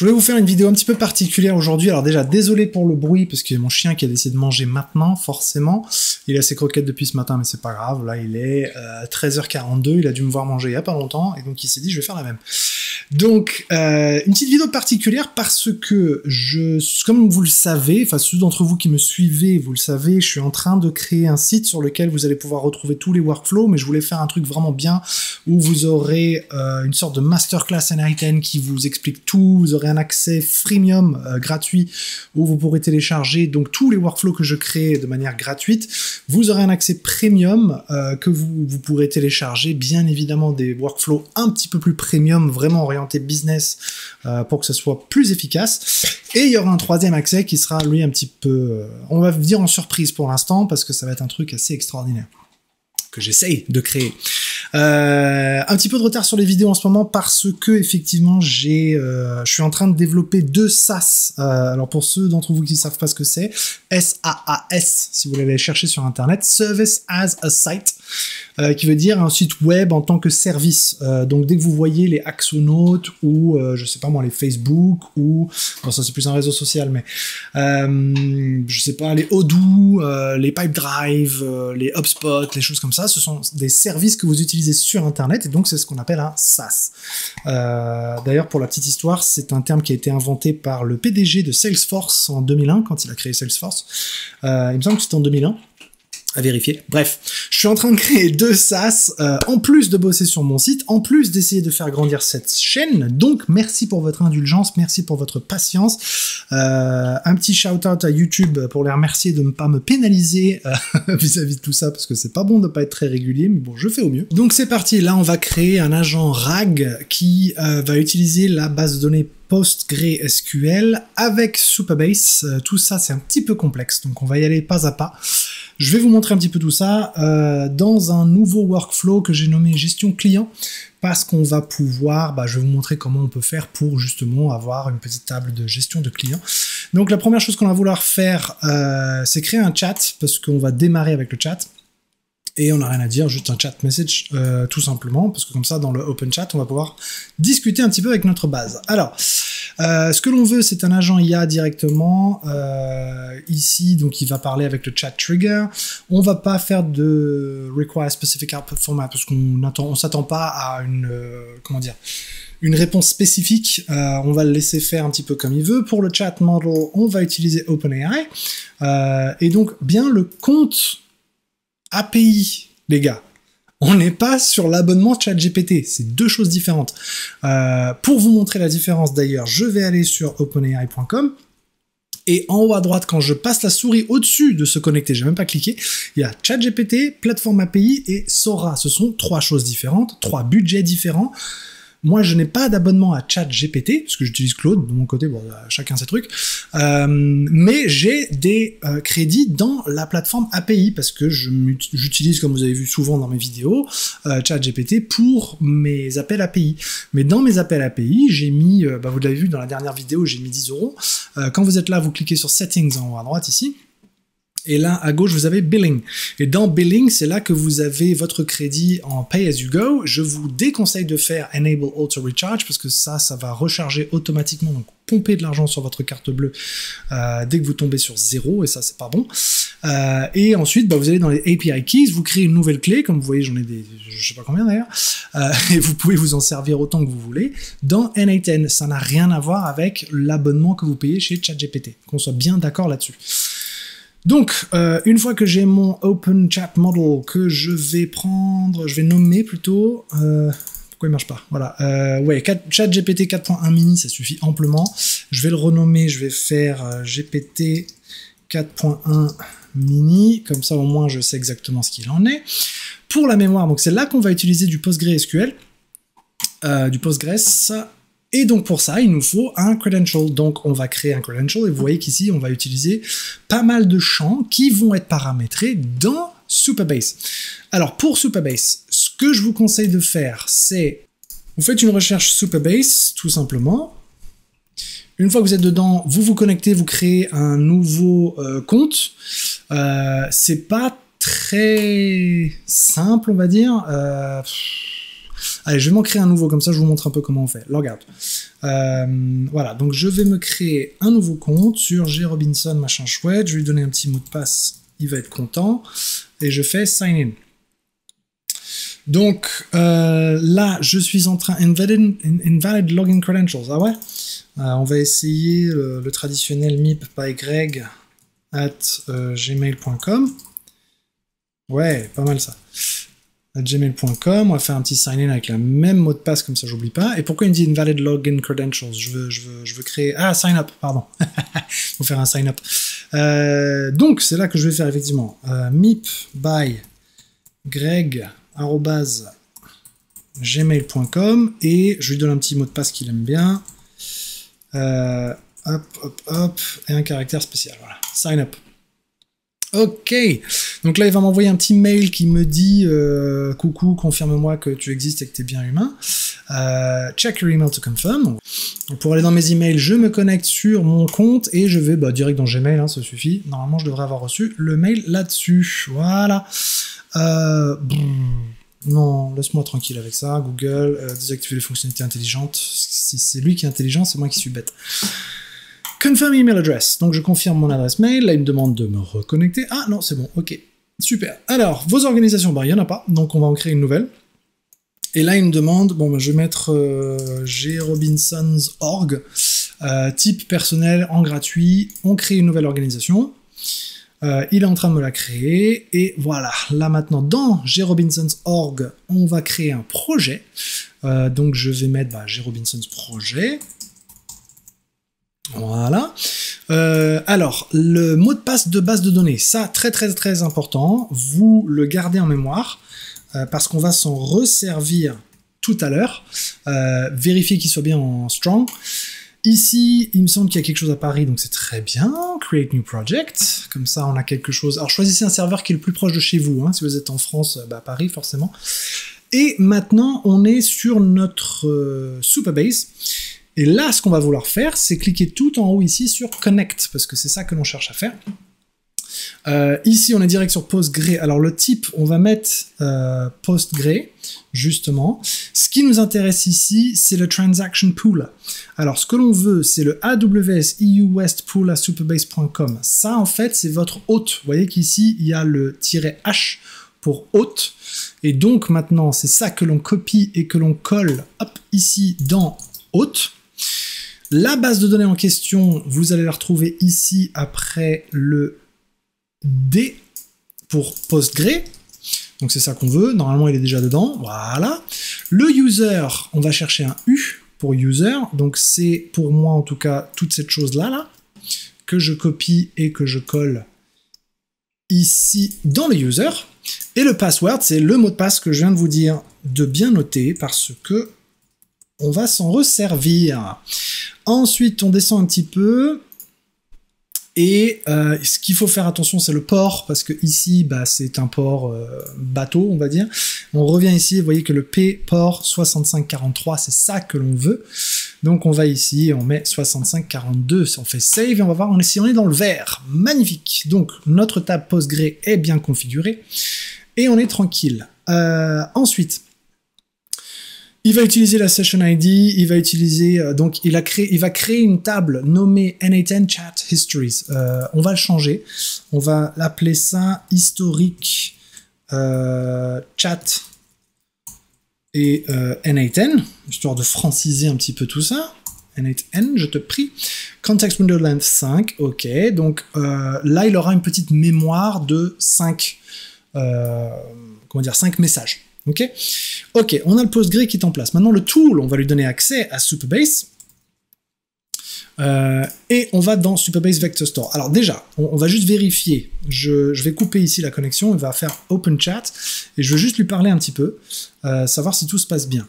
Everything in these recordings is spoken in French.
Je voulais vous faire une vidéo un petit peu particulière aujourd'hui. Alors déjà, désolé pour le bruit, parce qu'il y a mon chien qui a décidé de manger maintenant, forcément. Il a ses croquettes depuis ce matin, mais c'est pas grave. Là, il est 13h42, il a dû me voir manger il y a pas longtemps, et donc il s'est dit, je vais faire la même. Donc, une petite vidéo particulière parce que comme vous le savez, enfin ceux d'entre vous qui me suivez, vous le savez, je suis en train de créer un site sur lequel vous allez pouvoir retrouver tous les workflows, mais je voulais faire un truc vraiment bien où vous aurez une sorte de masterclass N8N qui vous explique tout, vous aurez un accès freemium gratuit où vous pourrez télécharger donc tous les workflows que je crée de manière gratuite. Vous aurez un accès premium que vous pourrez télécharger, bien évidemment des workflows un petit peu plus premium, vraiment orienté business pour que ce soit plus efficace. Et il y aura un troisième accès qui sera lui un petit peu, on va dire en surprise pour l'instant, parce que ça va être un truc assez extraordinaire que j'essaye de créer. Un petit peu de retard sur les vidéos en ce moment parce que effectivement je suis en train de développer deux SaaS. Alors pour ceux d'entre vous qui ne savent pas ce que c'est, SaaS, si vous l'avez cherché sur internet, Service as a Site, qui veut dire un site web en tant que service. Donc dès que vous voyez les Axonote ou je sais pas moi les Facebook ou bon ça c'est plus un réseau social mais je sais pas les Odoo, les Pipedrive, les HubSpot, les choses comme ça, ce sont des services que vous utilisez sur internet et donc c'est ce qu'on appelle un SaaS. D'ailleurs pour la petite histoire, c'est un terme qui a été inventé par le PDG de Salesforce en 2001 quand il a créé Salesforce. Il me semble que c'était en 2001. À vérifier. Bref, je suis en train de créer deux SaaS, en plus de bosser sur mon site, en plus d'essayer de faire grandir cette chaîne. Donc, merci pour votre indulgence, merci pour votre patience. Un petit shout-out à YouTube pour les remercier de ne pas me pénaliser vis-à-vis de tout ça, parce que c'est pas bon de pas être très régulier, mais bon, je fais au mieux. Donc c'est parti, là on va créer un agent RAG qui va utiliser la base de données PostgreSQL avec Supabase. Tout ça c'est un petit peu complexe, donc on va y aller pas à pas. Je vais vous montrer un petit peu tout ça dans un nouveau workflow que j'ai nommé gestion client, parce qu'on va pouvoir, je vais vous montrer comment on peut faire pour justement avoir une petite table de gestion de clients. Donc la première chose qu'on va vouloir faire, c'est créer un chat, parce qu'on va démarrer avec le chat. Et on n'a rien à dire, juste un chat message, tout simplement, parce que comme ça, dans le open chat, on va pouvoir discuter un petit peu avec notre base. Alors, ce que l'on veut, c'est un agent IA directement. Ici, donc, il va parler avec le chat trigger. On va pas faire de require specific output format, parce qu'on s'attend pas à une réponse spécifique. On va le laisser faire un petit peu comme il veut. Pour le chat model, on va utiliser OpenAI. Et donc, bien le compte API, les gars. On n'est pas sur l'abonnement ChatGPT, c'est deux choses différentes. Pour vous montrer la différence d'ailleurs, je vais aller sur openai.com et en haut à droite, quand je passe la souris au-dessus de se connecter, j'ai même pas cliqué, il y a ChatGPT, plateforme API et Sora. Ce sont trois choses différentes, trois budgets différents. Moi, je n'ai pas d'abonnement à ChatGPT, parce que j'utilise Claude, de mon côté, bon, chacun ses trucs, mais j'ai des crédits dans la plateforme API, parce que j'utilise, comme vous avez vu souvent dans mes vidéos, ChatGPT pour mes appels API. Mais dans mes appels API, j'ai mis, vous l'avez vu dans la dernière vidéo, j'ai mis 10 euros. Quand vous êtes là, vous cliquez sur Settings en haut à droite ici, et là, à gauche, vous avez Billing. Et dans Billing, c'est là que vous avez votre crédit en Pay as you go. Je vous déconseille de faire Enable Auto Recharge parce que ça va recharger automatiquement, donc pomper de l'argent sur votre carte bleue dès que vous tombez sur 0, et ça, c'est pas bon. Et ensuite, vous allez dans les API Keys, vous créez une nouvelle clé, comme vous voyez, j'en ai des, je sais pas combien d'ailleurs, et vous pouvez vous en servir autant que vous voulez. Dans N8N, ça n'a rien à voir avec l'abonnement que vous payez chez ChatGPT, qu'on soit bien d'accord là-dessus. Donc, une fois que j'ai mon Open Chat Model que je vais nommer plutôt, pourquoi il marche pas? Voilà, ChatGPT 4.1 mini, ça suffit amplement. Je vais le renommer, je vais faire GPT 4.1 mini, comme ça au moins je sais exactement ce qu'il en est. Pour la mémoire, donc c'est là qu'on va utiliser du PostgreSQL, du Postgres. Et donc pour ça, il nous faut un credential. Donc on va créer un credential et vous voyez qu'ici, on va utiliser pas mal de champs qui vont être paramétrés dans Supabase. Alors pour Supabase, ce que je vous conseille de faire, c'est vous faites une recherche Supabase, tout simplement. Une fois que vous êtes dedans, vous vous connectez, vous créez un nouveau compte. C'est pas très simple, on va dire. Allez, je vais m'en créer un nouveau, comme ça je vous montre un peu comment on fait. Logout. Voilà, donc je vais me créer un nouveau compte sur grobinson, machin chouette, je vais lui donner un petit mot de passe, il va être content, et je fais sign in. Donc là, je suis en train... Invalid login credentials, ah ouais. On va essayer le traditionnel mip by greg @gmail.com. Ouais, pas mal ça. @gmail.com, on va faire un petit sign-in avec le même mot de passe, comme ça j'oublie pas. Et pourquoi il me dit invalid login credentials? Je veux créer... Ah, sign up, pardon. Faut faire un sign up. Donc, c'est là que je vais faire effectivement mip by greg @gmail.com et je lui donne un petit mot de passe qu'il aime bien. Hop, et un caractère spécial, voilà. Sign up. Ok, donc là il va m'envoyer un petit mail qui me dit coucou, confirme-moi que tu existes et que tu es bien humain. Check your email to confirm. Donc, pour aller dans mes emails, je me connecte sur mon compte et je vais direct dans Gmail, hein, ça suffit. Normalement je devrais avoir reçu le mail là-dessus. Voilà. Non, laisse-moi tranquille avec ça. Google, désactiver les fonctionnalités intelligentes. Si c'est lui qui est intelligent, c'est moi qui suis bête. Confirm email address. Donc je confirme mon adresse mail. Là, il me demande de me reconnecter. Ah non, c'est bon. Ok. Super. Alors, vos organisations, il n'y en a pas. Donc on va en créer une nouvelle. Et là, il me demande, je vais mettre grobinsons.org. Type personnel en gratuit. On crée une nouvelle organisation. Il est en train de me la créer, et voilà, là maintenant, dans grobinsons.org, on va créer un projet, donc je vais mettre grobinsons projet, voilà. Alors, le mot de passe de base de données, ça, très très très important, vous le gardez en mémoire, parce qu'on va s'en resservir tout à l'heure, vérifier qu'il soit bien en strong. Ici, il me semble qu'il y a quelque chose à Paris, donc c'est très bien. Create new project. Comme ça, on a quelque chose. Alors, choisissez un serveur qui est le plus proche de chez vous. Hein. Si vous êtes en France, Paris, forcément. Et maintenant, on est sur notre Supabase. Et là, ce qu'on va vouloir faire, c'est cliquer tout en haut ici sur Connect, parce que c'est ça que l'on cherche à faire. Ici, on est direct sur PostgreSQL. Alors, le type, on va mettre PostgreSQL, justement. Ce qui nous intéresse ici, c'est le Transaction Pool. Alors, ce que l'on veut, c'est le AWS EU West Pool à supabase.com. Ça, en fait, c'est votre hôte. Vous voyez qu'ici, il y a le -H pour hôte. Et donc, maintenant, c'est ça que l'on copie et que l'on colle, hop, ici, dans hôte. La base de données en question, vous allez la retrouver ici après le D pour PostgreSQL. Donc c'est ça qu'on veut. Normalement, il est déjà dedans. Voilà. Le user, on va chercher un U pour user. Donc c'est pour moi, en tout cas, toute cette chose-là, que je copie et que je colle ici dans le user. Et le password, c'est le mot de passe que je viens de vous dire de bien noter parce que on va s'en resservir. Ensuite, on descend un petit peu. Et ce qu'il faut faire attention, c'est le port, parce que ici, c'est un port bateau, on va dire. On revient ici, vous voyez que le P port 6543, c'est ça que l'on veut. Donc on va ici, on met 6542, on fait save, et on va voir si on est dans le vert. Magnifique. Donc notre table Postgre est bien configurée, et on est tranquille. Ensuite, il va utiliser la session ID, il va utiliser, donc il va créer une table nommée N8N Chat Histories. On va le changer, on va l'appeler ça historique chat et N8N, histoire de franciser un petit peu tout ça. N8N, je te prie. Context window length 5, ok, donc là il aura une petite mémoire de 5 messages. Ok, on a le Postgre qui est en place. Maintenant, le tool, on va lui donner accès à Supabase. Et on va dans Supabase Vector Store. Alors déjà, on va juste vérifier. Je vais couper ici la connexion. Il va faire Open Chat. Et je veux juste lui parler un petit peu. Savoir si tout se passe bien.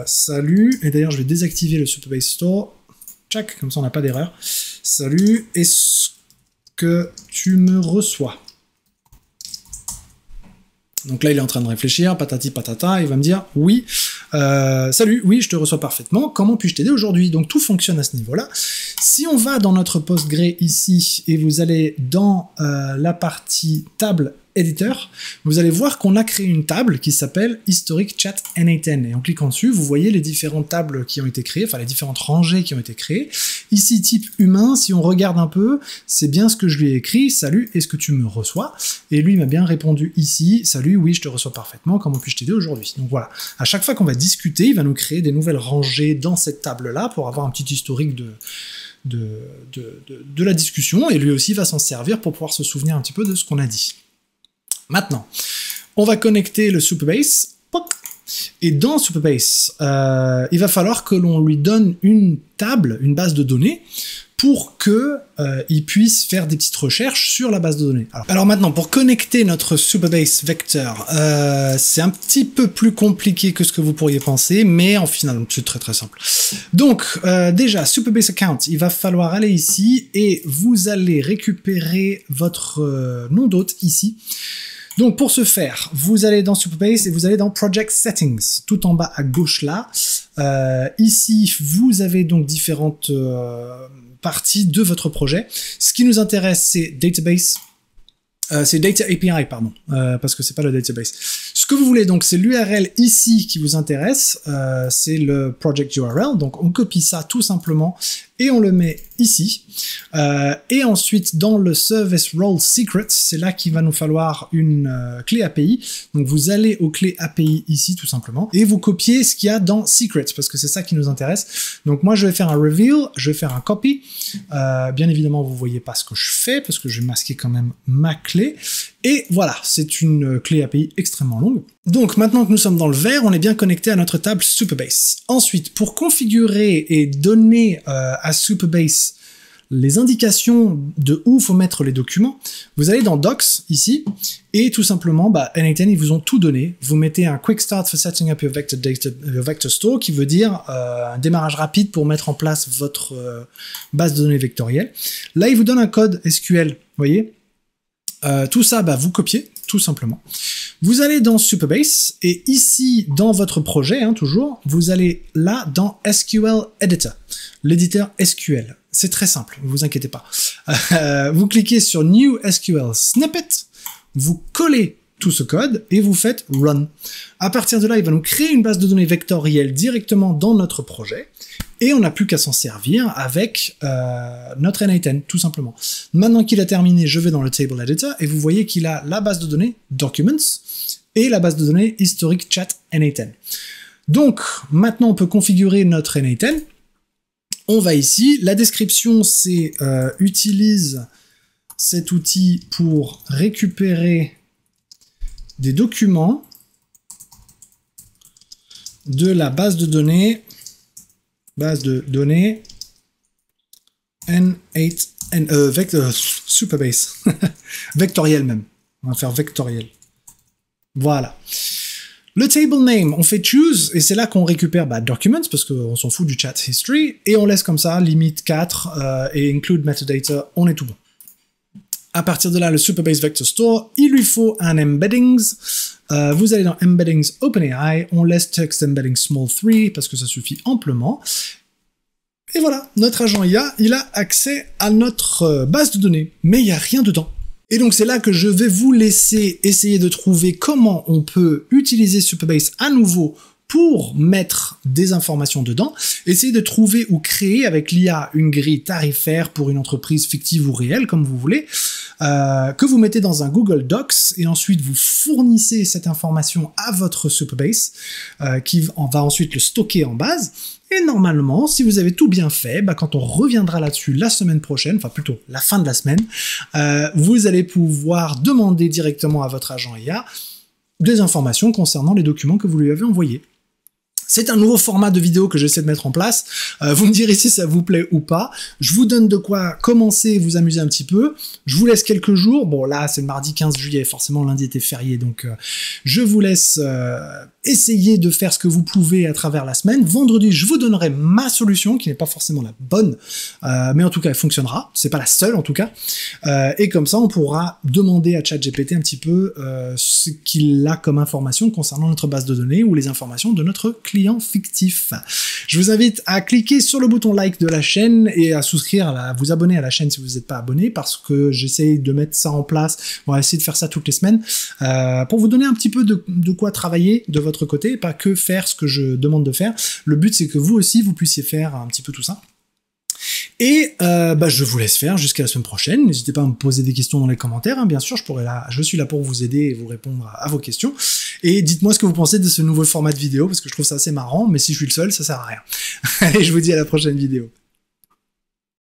Salut. Et d'ailleurs, je vais désactiver le Supabase Store. Tchac, comme ça on n'a pas d'erreur. Salut. Est-ce que tu me reçois ? Donc là, il est en train de réfléchir, patati patata, il va me dire « Oui, salut, oui, je te reçois parfaitement, comment puis-je t'aider aujourd'hui ?» Donc tout fonctionne à ce niveau-là. Si on va dans notre Postgre ici, et vous allez dans la partie table Editor, vous allez voir qu'on a créé une table qui s'appelle Historic Chat NA10. Et en cliquant dessus, vous voyez les différentes tables qui ont été créées, enfin les différentes rangées qui ont été créées. Ici, type humain, si on regarde un peu, c'est bien ce que je lui ai écrit. Salut, est-ce que tu me reçois? Et lui m'a bien répondu ici. Salut, oui, je te reçois parfaitement. Comment puis-je t'aider aujourd'hui? Donc voilà. À chaque fois qu'on va discuter, il va nous créer des nouvelles rangées dans cette table-là pour avoir un petit historique de la discussion, et lui aussi va s'en servir pour pouvoir se souvenir un petit peu de ce qu'on a dit. Maintenant, on va connecter le Supabase, et dans Supabase, il va falloir que l'on lui donne une table, une base de données, pour que il puisse faire des petites recherches sur la base de données. Alors maintenant, pour connecter notre Supabase Vector, c'est un petit peu plus compliqué que ce que vous pourriez penser, mais en final, c'est très très simple. Donc déjà, Supabase Account, il va falloir aller ici, et vous allez récupérer votre nom d'hôte ici. Donc pour ce faire, vous allez dans Supabase et vous allez dans Project Settings, tout en bas à gauche là. Ici, vous avez donc différentes partie de votre projet. Ce qui nous intéresse, c'est Database, c'est Data API, pardon, parce que c'est pas le database. Ce que vous voulez donc, c'est l'URL ici qui vous intéresse, c'est le project URL, donc on copie ça tout simplement et on le met ici. Et ensuite, dans le Service Role Secret, c'est là qu'il va nous falloir une clé API. Donc vous allez aux clés API ici tout simplement, et vous copiez ce qu'il y a dans Secret, parce que c'est ça qui nous intéresse. Donc moi, je vais faire un reveal, je vais faire un copy. Bien évidemment, vous voyez pas ce que je fais, parce que je vais masquer quand même ma clé. Et voilà, c'est une clé API extrêmement longue. Donc maintenant que nous sommes dans le vert, on est bien connecté à notre table Supabase. Ensuite, pour configurer et donner à Supabase les indications de où faut mettre les documents, vous allez dans Docs, ici, et tout simplement, NA10, ils vous ont tout donné. Vous mettez un Quick Start for Setting Up your Vector Store, qui veut dire un démarrage rapide pour mettre en place votre base de données vectorielle. Là, il vous donne un code SQL, vous voyez. Tout ça, vous copiez, tout simplement. Vous allez dans Supabase, et ici, dans votre projet, toujours, vous allez là dans SQL Editor, l'éditeur SQL. C'est très simple, ne vous inquiétez pas. Vous cliquez sur New SQL Snippet, vous collez tout ce code, et vous faites Run. À partir de là, il va nous créer une base de données vectorielle directement dans notre projet, et on n'a plus qu'à s'en servir avec notre NA10, tout simplement. Maintenant qu'il a terminé, je vais dans le Table Editor, et vous voyez qu'il a la base de données Documents, et la base de données Historic Chat NA10. Donc, maintenant on peut configurer notre NA10. On va ici, la description c'est utilise cet outil pour récupérer des documents de la base de données N8, Supabase, vectoriel même, on va faire vectoriel. Voilà. Le table name, on fait choose, et c'est là qu'on récupère documents, parce qu'on s'en fout du chat history, et on laisse comme ça, limite 4, et include metadata, on est tout bon. À partir de là, le Supabase Vector Store, il lui faut un embeddings. Vous allez dans Embeddings OpenAI, on laisse Text Embedding Small 3, parce que ça suffit amplement. Et voilà, notre agent IA, il a accès à notre base de données, mais il n'y a rien dedans. Et donc c'est là que je vais vous laisser essayer de trouver comment on peut utiliser Supabase à nouveau pour mettre des informations dedans, essayer de trouver ou créer avec l'IA une grille tarifaire pour une entreprise fictive ou réelle, comme vous voulez, que vous mettez dans un Google Docs, et ensuite vous fournissez cette information à votre Supabase, qui va ensuite le stocker en base. Et normalement, si vous avez tout bien fait, quand on reviendra là-dessus la semaine prochaine, enfin plutôt la fin de la semaine, vous allez pouvoir demander directement à votre agent IA des informations concernant les documents que vous lui avez envoyés. C'est un nouveau format de vidéo que j'essaie de mettre en place. Vous me direz si ça vous plaît ou pas. Je vous donne de quoi commencer et vous amuser un petit peu. Je vous laisse quelques jours. Bon, là, c'est le mardi 15 juillet. Forcément, lundi était férié. Donc, je vous laisse essayer de faire ce que vous pouvez à travers la semaine. Vendredi, je vous donnerai ma solution, qui n'est pas forcément la bonne. Mais en tout cas, elle fonctionnera. C'est pas la seule, en tout cas. Et comme ça, on pourra demander à ChatGPT un petit peu ce qu'il a comme information concernant notre base de données ou les informations de notre client. client fictif. Je vous invite à cliquer sur le bouton like de la chaîne et à souscrire, à vous abonner à la chaîne si vous n'êtes pas abonné, parce que j'essaye de mettre ça en place. On va essayer de faire ça toutes les semaines pour vous donner un petit peu de quoi travailler de votre côté, pas que faire ce que je demande de faire. Le but, c'est que vous aussi, vous puissiez faire un petit peu tout ça. Et je vous laisse faire jusqu'à la semaine prochaine. N'hésitez pas à me poser des questions dans les commentaires, hein. Bien sûr, je suis là pour vous aider et vous répondre à vos questions. Et dites-moi ce que vous pensez de ce nouveau format de vidéo, parce que je trouve ça assez marrant, mais si je suis le seul, ça sert à rien. Allez, je vous dis à la prochaine vidéo.